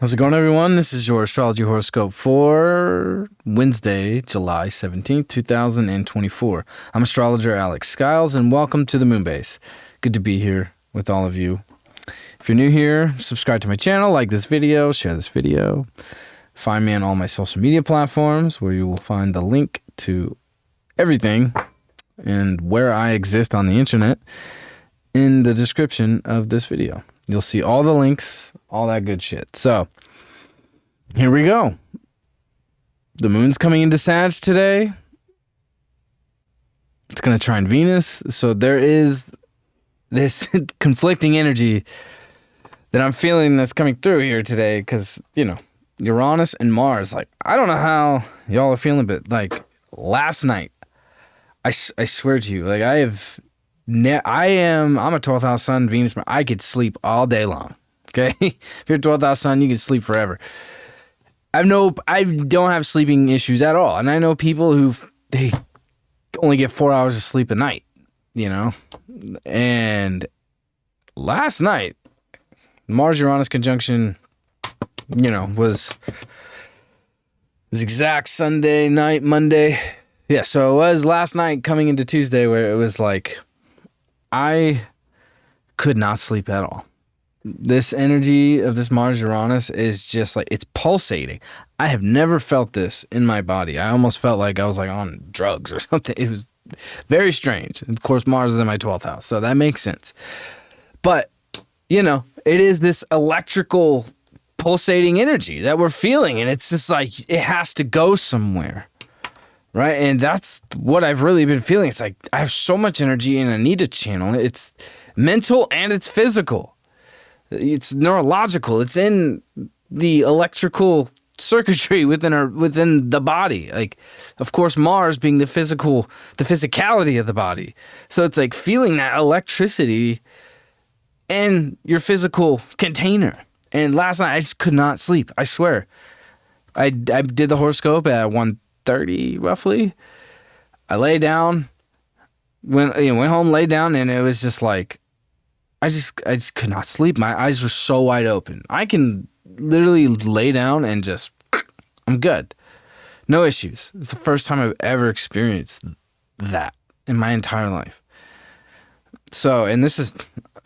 How's it going, everyone? This is your Astrology Horoscope for Wednesday, July 17th, 2024. I'm astrologer Alex Skyles, and welcome to the Moonbase. Good to be here with all of you. If you're new here, subscribe to my channel, like this video, share this video. Find me on all my social media platforms, where you will find the link to everything and where I exist on the internet in the description of this video. You'll see all the links, all that good shit. So, here we go. The moon's coming into Sag today. It's going to trine Venus. So there is this conflicting energy that I'm feeling that's coming through here today. Because, Uranus and Mars, I don't know how y'all are feeling, but, last night, I swear to you, I'm a 12th house sun, Venus. I could sleep all day long. Okay, if you're a 12th house sun, you can sleep forever. I don't have sleeping issues at all, and I know people they only get 4 hours of sleep a night. And last night, Mars Uranus conjunction, was exact Sunday night, Monday. Yeah, so it was last night coming into Tuesday where it was I could not sleep at all. This energy of this Mars Uranus is just it's pulsating. I have never felt this in my body. I almost felt like I was on drugs or something. It was very strange. And of course, Mars is in my 12th house, so that makes sense. But, it is this electrical pulsating energy that we're feeling, and it's just it has to go somewhere. Right. And that's what I've really been feeling. It's I have so much energy and I need to channel it. It's mental and it's physical. It's neurological. It's in the electrical circuitry within the body. Of course, Mars being the physicality of the body. So it's feeling that electricity in your physical container. And last night I just could not sleep. I swear. I did the horoscope at 1:30 roughly. I lay down, went home, laid down, and it was just I just could not sleep. My eyes were so wide open. I can literally lay down and just, I'm good. No issues. It's the first time I've ever experienced that in my entire life. So, and this is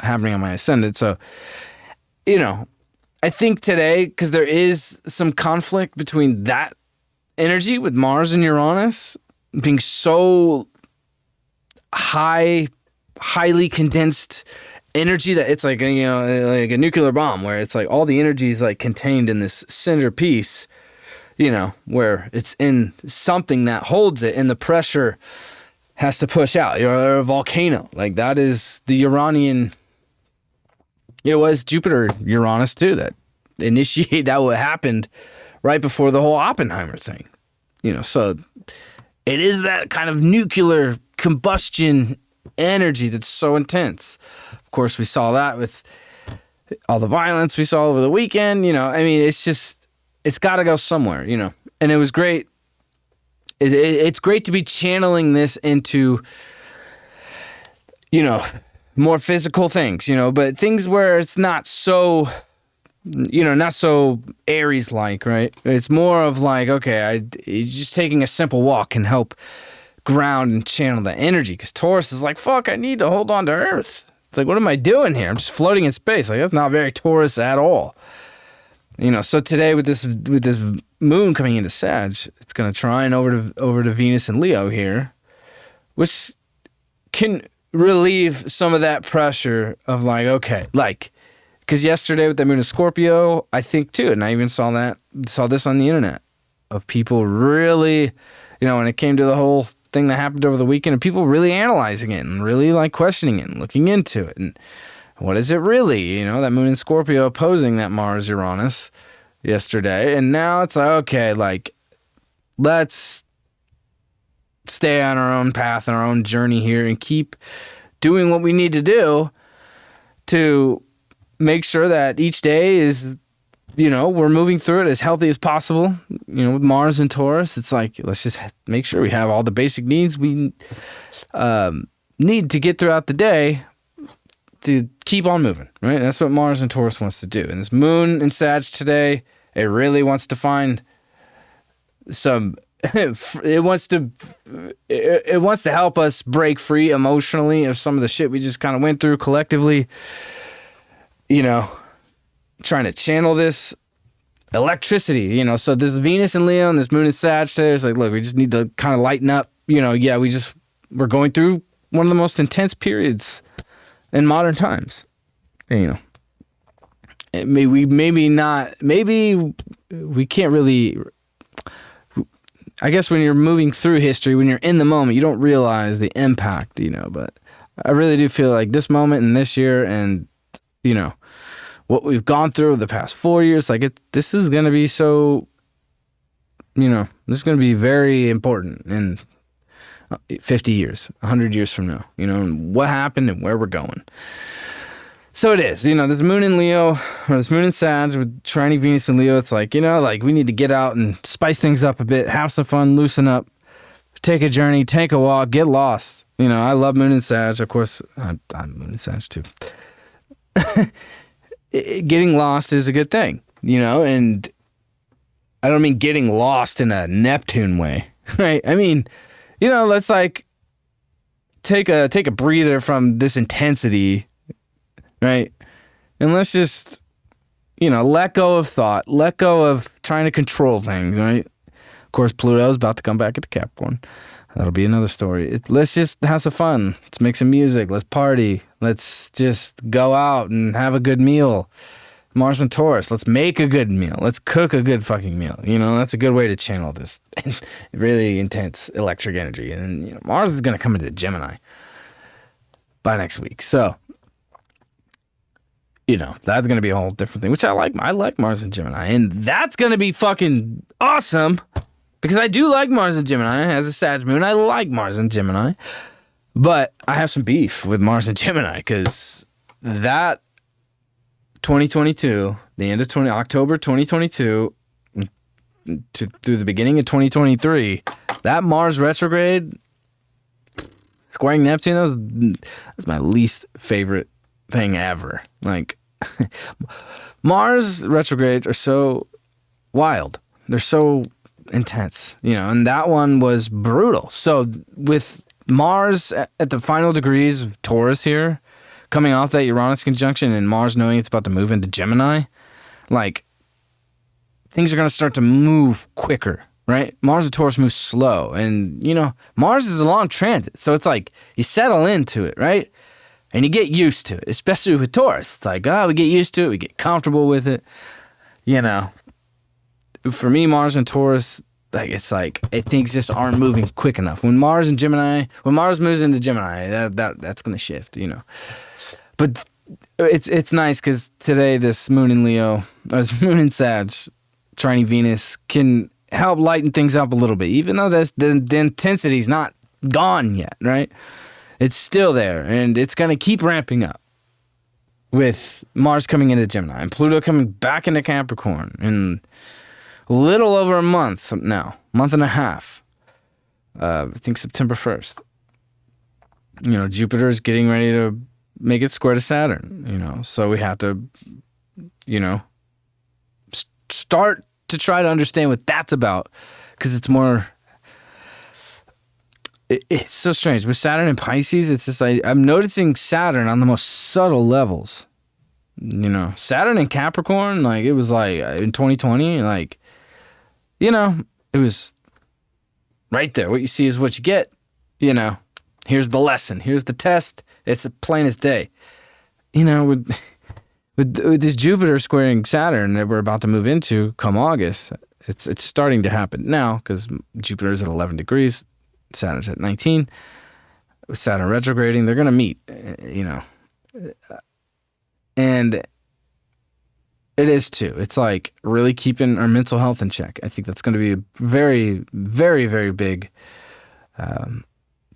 happening on my ascendant. So, I think today, because there is some conflict between that energy with Mars and Uranus being so highly condensed energy that it's like a nuclear bomb, where it's all the energy is contained in this centerpiece, where it's in something that holds it, and the pressure has to push out. You're a volcano. That is the Uranian. It was Jupiter Uranus too that initiated that what happened right before the whole Oppenheimer thing. So it is that kind of nuclear combustion energy that's so intense. Of course, we saw that with all the violence we saw over the weekend. It's got to go somewhere, and it was great. It's great to be channeling this into, more physical things, but things where it's not so, not so Aries-like, right? It's more of just taking a simple walk can help ground and channel the energy, because Taurus is fuck, I need to hold on to Earth. It's what am I doing here? I'm just floating in space. That's not very Taurus at all. So today with this moon coming into Sag, it's going to trine over to Venus and Leo here, which can relieve some of that pressure of because yesterday with the moon in Scorpio, I think too, and I even saw this on the internet, of people really, when it came to the whole thing that happened over the weekend, and people really analyzing it and really questioning it and looking into it. And what is it really? That moon in Scorpio opposing that Mars Uranus yesterday. And now it's okay, let's stay on our own path and our own journey here and keep doing what we need to do to make sure that each day is, we're moving through it as healthy as possible. With Mars and Taurus, it's let's just make sure we have all the basic needs we need to get throughout the day to keep on moving, right? That's what Mars and Taurus wants to do. And this moon in Sag today, it really wants to find some, it wants to help us break free emotionally of some of the shit we just kind of went through collectively, trying to channel this electricity, so this Venus and Leo and this moon in Sag today is like, look, we just need to kind of lighten up, we're going through one of the most intense periods in modern times. Maybe we can't really, I guess when you're moving through history, when you're in the moment, you don't realize the impact, but I really do feel like this moment and this year and, what we've gone through the past 4 years, this is going to be so, this is going to be very important in 50 years, 100 years from now, and what happened and where we're going. So it is, this moon in Leo, or this moon in Sag with trining Venus and Leo, it's like, we need to get out and spice things up a bit, have some fun, loosen up, take a journey, take a walk, get lost. I love moon in Sag. Of course, I'm moon in Sag too. Getting lost is a good thing, and I don't mean getting lost in a Neptune way, right? I mean, let's take a breather from this intensity, right? And let's just, let go of thought, let go of trying to control things, right? Of course, Pluto's about to come back into Capricorn. That'll be another story. Let's just have some fun. Let's make some music. Let's party. Let's just go out and have a good meal. Mars and Taurus, let's make a good meal. Let's cook a good fucking meal. That's a good way to channel this really intense electric energy. And, Mars is going to come into Gemini by next week. So, that's going to be a whole different thing, which I like. I like Mars and Gemini. And that's going to be fucking awesome. Because I do like Mars and Gemini as a Sag moon. I like Mars and Gemini. But I have some beef with Mars and Gemini because that 2022, the end of October 2022 through the beginning of 2023, that Mars retrograde squaring Neptune, that's my least favorite thing ever. Mars retrogrades are so wild. They're so intense, and that one was brutal. So with Mars at the final degrees of Taurus here, coming off that Uranus conjunction and Mars knowing it's about to move into Gemini, things are going to start to move quicker, right? Mars and Taurus move slow. And, Mars is a long transit. So it's you settle into it, right? And you get used to it, especially with Taurus. It's we get used to it. We get comfortable with it. For me, Mars and Taurus, things just aren't moving quick enough. When Mars moves into Gemini, that's going to shift, But it's nice because today this moon in Leo, or this moon in Sag, trining Venus, can help lighten things up a little bit, even though the intensity's not gone yet, right? It's still there, and it's going to keep ramping up with Mars coming into Gemini and Pluto coming back into Capricorn in a little over a month now, month and a half. I think September 1st. Jupiter is getting ready to make it square to Saturn, so we have to, start to try to understand what that's about, because it's more, it's so strange. With Saturn and Pisces, it's just I'm noticing Saturn on the most subtle levels. Saturn in Capricorn, it was in 2020, it was right there. What you see is what you get. Here's the lesson. Here's the test. It's plain as day. With this Jupiter squaring Saturn that we're about to move into come August, it's starting to happen now because Jupiter's at 11 degrees, Saturn's at 19. With Saturn retrograding, they're going to meet, And it is too. It's really keeping our mental health in check. I think that's going to be a very, very, very big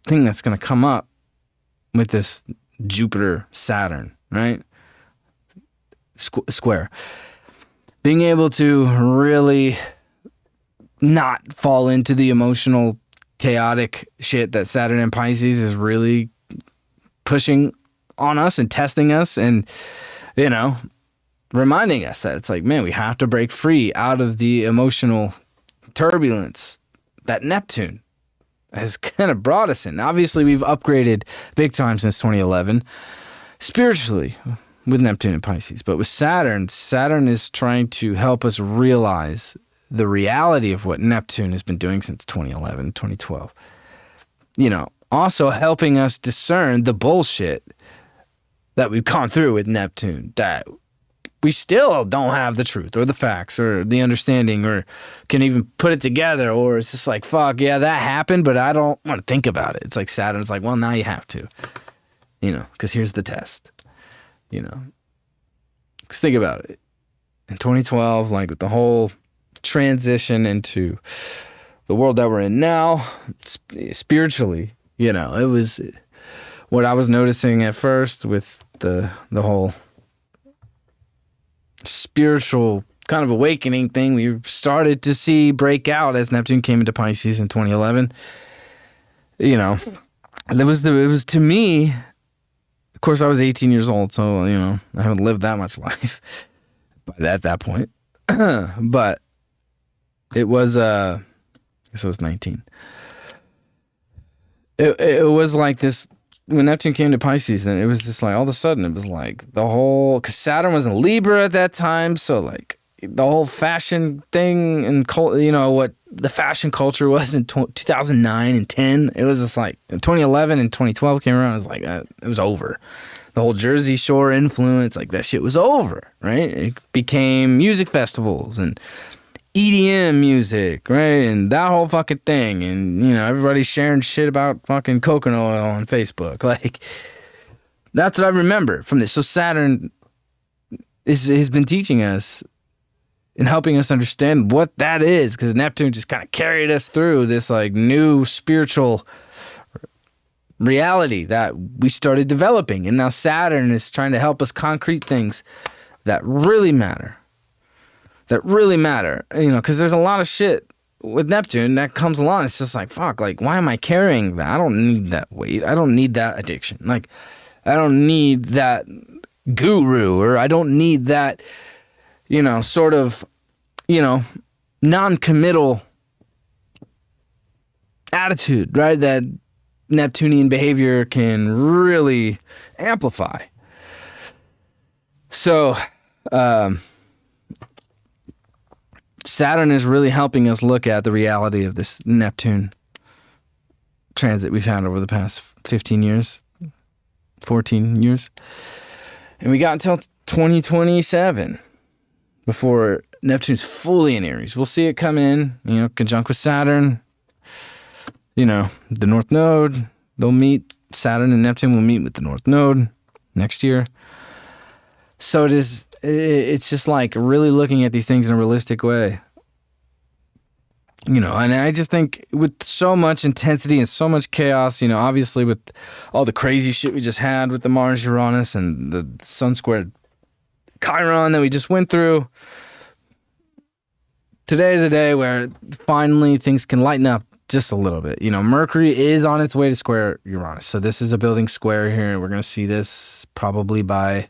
thing that's going to come up with this Jupiter-Saturn, right? Square. Being able to really not fall into the emotional, chaotic shit that Saturn and Pisces is really pushing on us and testing us and, you know, reminding us that it's like, man, we have to break free out of the emotional turbulence that Neptune has kind of brought us in. Obviously, we've upgraded big time since 2011 spiritually with Neptune and Pisces. But with Saturn is trying to help us realize the reality of what Neptune has been doing since 2011, 2012. You know, also helping us discern the bullshit that we've gone through with Neptune, that we still don't have the truth or the facts or the understanding or can even put it together, or it's just like, fuck, yeah, that happened, but I don't want to think about it. It's like Saturn's like, well, now you have to, you know, because here's the test, you know. Because think about it. In 2012, like the whole transition into the world that we're in now, spiritually, you know, it was what I was noticing at first with the whole spiritual kind of awakening thing we started to see break out as Neptune came into Pisces in 2011. You know, it was to me, of course I was 18 years old, so, you know, I haven't lived that much life at that point. But it was, I guess it was 19. It was like this, when Neptune came to Pisces, and it was just like, all of a sudden, it was like the whole, because Saturn was in Libra at that time, so like the whole fashion thing and, you know, what the fashion culture was in 2009 and 10, it was just like, 2011 and 2012 came around, it was like, it was over. The whole Jersey Shore influence, like that shit was over, right? It became music festivals and EDM music, right? And that whole fucking thing. And, you know, everybody's sharing shit about fucking coconut oil on Facebook. Like, that's what I remember from this. So Saturn has been teaching us and helping us understand what that is, because Neptune just kind of carried us through this, like, new spiritual reality that we started developing. And now Saturn is trying to help us concrete things that really matter. You know, because there's a lot of shit with Neptune that comes along. It's just like, fuck, like, why am I carrying that? I don't need that weight. I don't need that addiction. Like, I don't need that guru, or I don't need that, you know, sort of, you know, non-committal attitude, right? That Neptunian behavior can really amplify. So, Saturn is really helping us look at the reality of this Neptune transit we've had over the past 15 years, 14 years. And we got until 2027 before Neptune's fully in Aries. We'll see it come in, you know, conjunct with Saturn. You know, the North Node, they'll meet. Saturn and Neptune will meet with the North Node next year. So it's just like really looking at these things in a realistic way. You know, and I just think with so much intensity and so much chaos, you know, obviously with all the crazy shit we just had with the Mars Uranus and the Sun squared Chiron that we just went through, today is a day where finally things can lighten up just a little bit. You know, Mercury is on its way to square Uranus. So this is a building square here, and we're going to see this probably by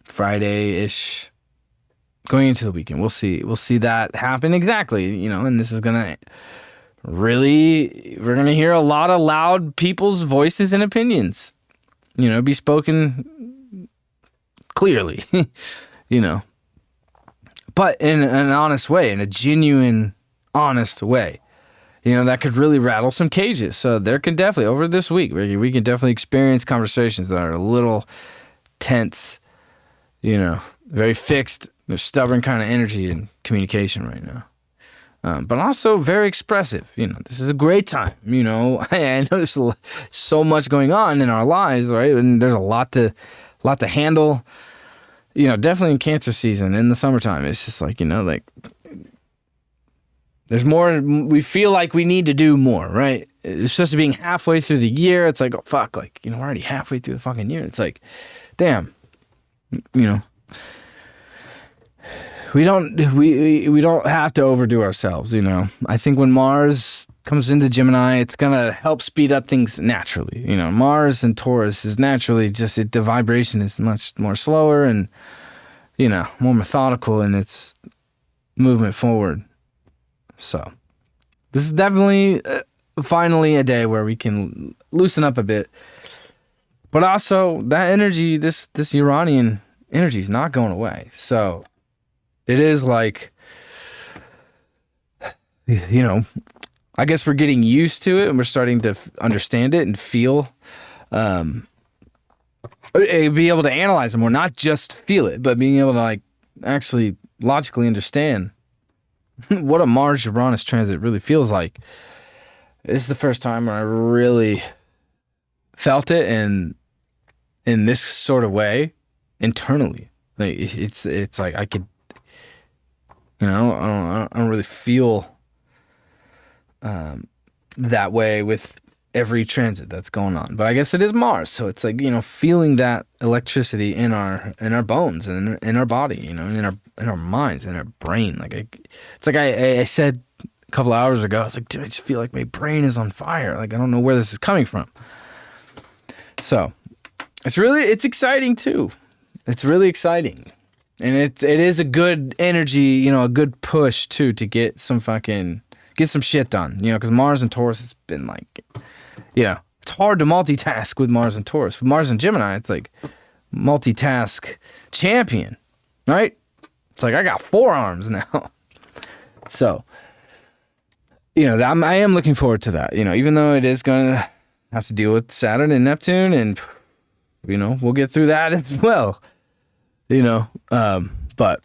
Friday-ish, going into the weekend. We'll see that happen exactly, you know, and this is gonna really, we're gonna hear a lot of loud people's voices and opinions, you know, be spoken clearly, you know, but in an honest way, in a genuine, honest way. You know, that could really rattle some cages. So there can definitely, over this week, we can definitely experience conversations that are a little tense, you know, very fixed. There's stubborn kind of energy and communication right now. But also very expressive. You know, this is a great time. You know, I know there's so much going on in our lives, right? And there's a lot to handle. You know, definitely in Cancer season, in the summertime, it's just like, you know, like, there's more, we feel like we need to do more, right? It's just being halfway through the year. It's like, oh, fuck, like, you know, we're already halfway through the fucking year. It's like, damn, you know, we don't have to overdo ourselves, you know. I think when Mars comes into Gemini, it's going to help speed up things naturally. You know, Mars and Taurus is naturally just, the vibration is much more slower and, you know, more methodical in its movement forward. So this is definitely finally a day where we can loosen up a bit. But also that energy, this Uranian energy is not going away. So it is like, you know, I guess we're getting used to it and we're starting to understand it and feel, be able to analyze it more, not just feel it, but being able to like actually logically understand what a Mars-Uranus transit really feels like. This is the first time where I really felt it in this sort of way internally. Like it's like I could, you know, I don't really feel that way with every transit that's going on. But I guess it is Mars, so it's like, you know, feeling that electricity in our bones and in our body, you know, in our minds, in our brain. Like it's like I said a couple of hours ago, I was like, dude, I just feel like my brain is on fire. Like I don't know where this is coming from. So it's exciting too. It's really exciting. And it is a good energy, you know, a good push too to get some shit done, you know, because Mars and Taurus has been like, you know, it's hard to multitask with Mars and Taurus. With Mars and Gemini, it's like multitask champion, right? It's like I got 4 arms now. So, you know, I am looking forward to that, you know, even though it is going to have to deal with Saturn and Neptune, and, you know, we'll get through that as well, you know, but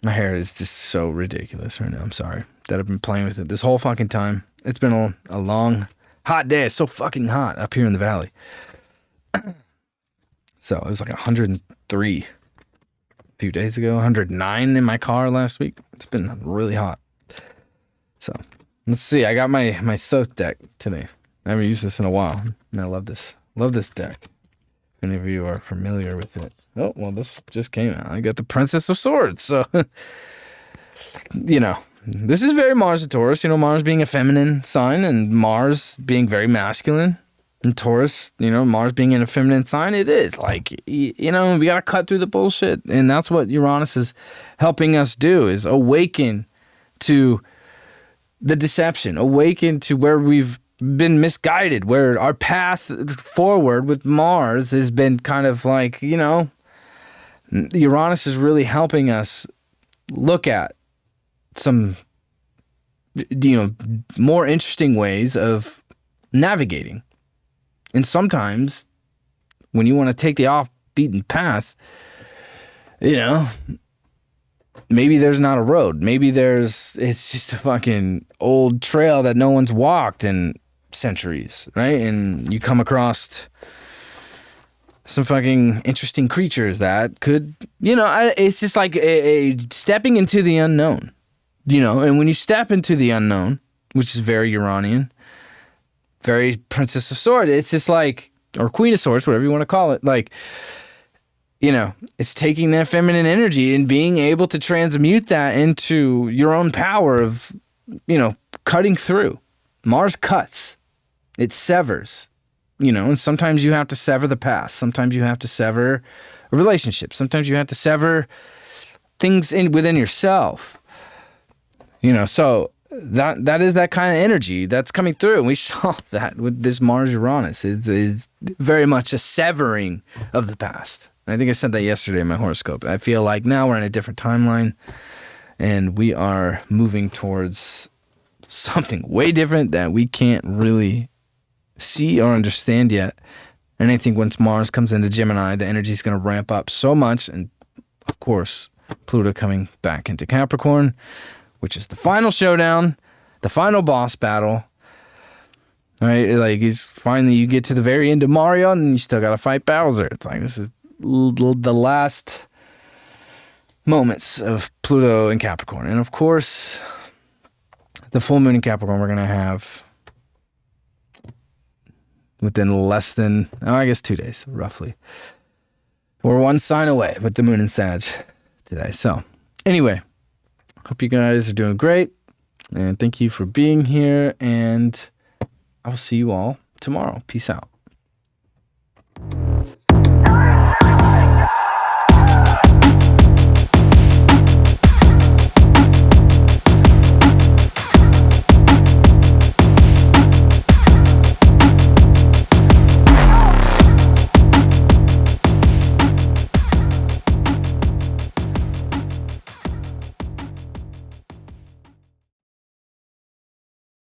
my hair is just so ridiculous right now. I'm sorry that I've been playing with it this whole fucking time. It's been a long, hot day. It's so fucking hot up here in the valley. So it was like 103 a few days ago, 109 in my car last week. It's been really hot. So let's see. I got my Thoth deck today. I haven't used this in a while, and I love this. Love this deck. If any of you are familiar with it. Oh, well, this just came out. I got the Princess of Swords. So, you know, this is very Mars and Taurus. You know, Mars being a feminine sign and Mars being very masculine. And Taurus, you know, Mars being in a feminine sign, it is like, you know, we got to cut through the bullshit. And that's what Uranus is helping us do, is awaken to the deception, awaken to where we've been misguided, where our path forward with Mars has been kind of like, you know, Uranus is really helping us look at some, you know, more interesting ways of navigating. And sometimes when you want to take the off-beaten path, you know, maybe there's not a road. Maybe it's just a fucking old trail that no one's walked in centuries, right? And you come across some fucking interesting creatures that could, you know, it's just like a stepping into the unknown, you know. And when you step into the unknown, which is very Uranian, very Princess of Swords, it's just like, or Queen of Swords, whatever you want to call it, like, you know, it's taking that feminine energy and being able to transmute that into your own power of, you know, cutting through. Mars cuts. It severs. You know, and sometimes you have to sever the past. Sometimes you have to sever a relationship. Sometimes you have to sever things within yourself. You know, so that is that kind of energy that's coming through. And we saw that with this Mars-Uranus. It's very much a severing of the past. And I think I said that yesterday in my horoscope. I feel like now we're in a different timeline and we are moving towards something way different that we can't really see or understand yet. And I think once Mars comes into Gemini, the energy is going to ramp up so much. And of course, Pluto coming back into Capricorn, which is the final showdown, the final boss battle. All right, like you get to the very end of Mario and you still got to fight Bowser. It's like this is the last moments of Pluto in Capricorn. And of course, the full moon in Capricorn we're going to have within less than, I guess 2 days, roughly. We're one sign away with the moon in Sag today. So, anyway, hope you guys are doing great. And thank you for being here. And I will see you all tomorrow. Peace out.